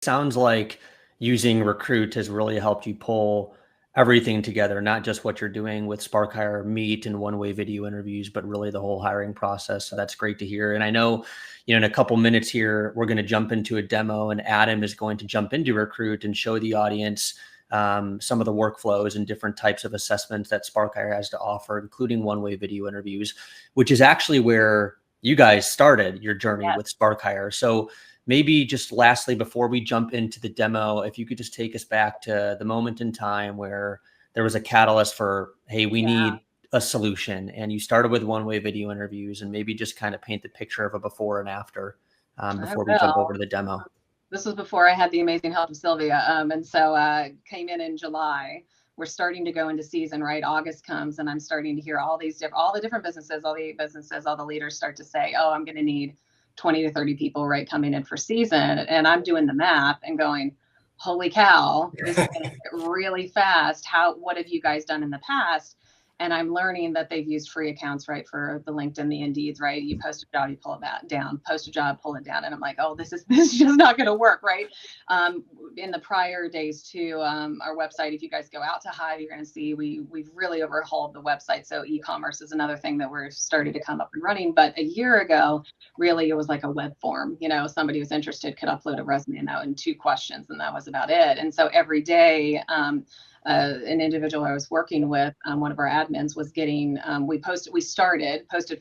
sounds like using Recruit has really helped you pull everything together, not just what you're doing with Spark Hire Meet and one-way video interviews, but really the whole hiring process. So that's great to hear. And I know, in a couple minutes here, we're going to jump into a demo, and Adam is going to jump into Recruit and show the audience some of the workflows and different types of assessments that Spark Hire has to offer, including one-way video interviews, which is actually where you guys started your journey with Spark Hire. So maybe just lastly, before we jump into the demo, if you could just take us back to the moment in time where there was a catalyst for, hey, we need a solution, and you started with one-way video interviews, and maybe just kind of paint the picture of a before and after before we jump over to the demo. This was before I had the amazing help of Sylvia. And so came in July. We're starting to go into season, right? August comes, and I'm starting to hear all the different businesses, all the leaders start to say, oh, I'm going to need 20 to 30 people, right, coming in for season. And I'm doing the math and going, holy cow, this is going to get really fast. What have you guys done in the past? And I'm learning that they've used free accounts, right, for the LinkedIn, the Indeeds, right? You post a job, you pull it down, post a job, pull it down. And I'm like, oh, this is just not going to work, right? In the prior days too, our website, if you guys go out to Hive, you're going to see we've really overhauled the website. So e-commerce is another thing that we're starting to come up and running. But a year ago, really, it was like a web form. Somebody who's interested could upload a resume and 2 questions, and that was about it. And so every day, an individual I was working with, one of our admins was getting, we posted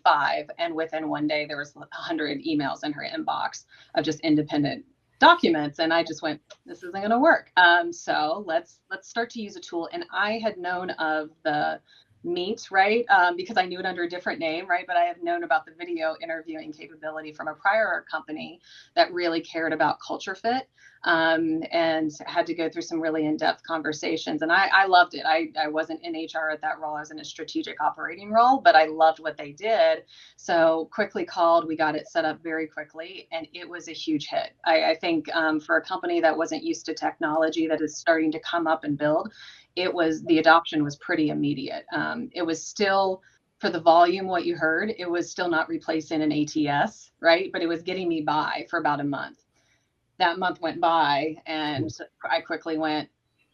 5, and within one day there was 100 emails in her inbox of just independent documents. And I just went, this isn't going to work. So let's start to use a tool. And I had known of the Meet, right? Because I knew it under a different name, right? But I have known about the video interviewing capability from a prior company that really cared about culture fit, and had to go through some really in-depth conversations. And I loved it. I wasn't in HR at that role. I was in a strategic operating role, but I loved what they did. So quickly called, we got it set up very quickly, and it was a huge hit. I think for a company that wasn't used to technology that is starting to come up and build, the adoption was pretty immediate. It was still, for the volume, what you heard, it was still not replacing an ATS, right? But it was getting me by for about a month. That month went by, and I quickly went,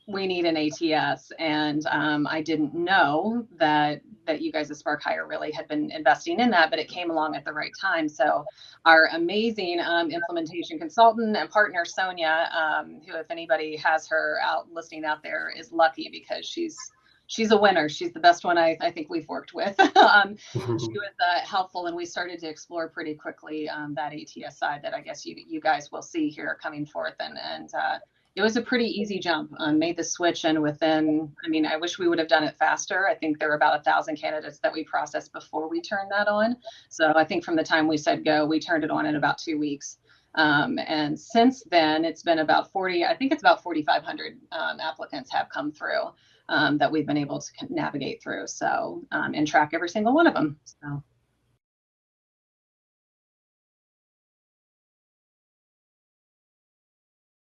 we need an ATS. And I didn't know that you guys at Spark Hire really had been investing in that, but it came along at the right time. So our amazing implementation consultant and partner, Sonia, who, if anybody has her listing out there, is lucky, because she's a winner. She's the best one I think we've worked with. She was helpful, and we started to explore pretty quickly that ATS side that I guess you guys will see here coming forth. And it was a pretty easy jump. Made the switch, and I wish we would have done it faster. I think there were about 1,000 candidates that we processed before we turned that on. So I think from the time we said go, we turned it on in about 2 weeks. And since then, it's been about 4,500 applicants have come through that we've been able to navigate through. So, and track every single one of them. So.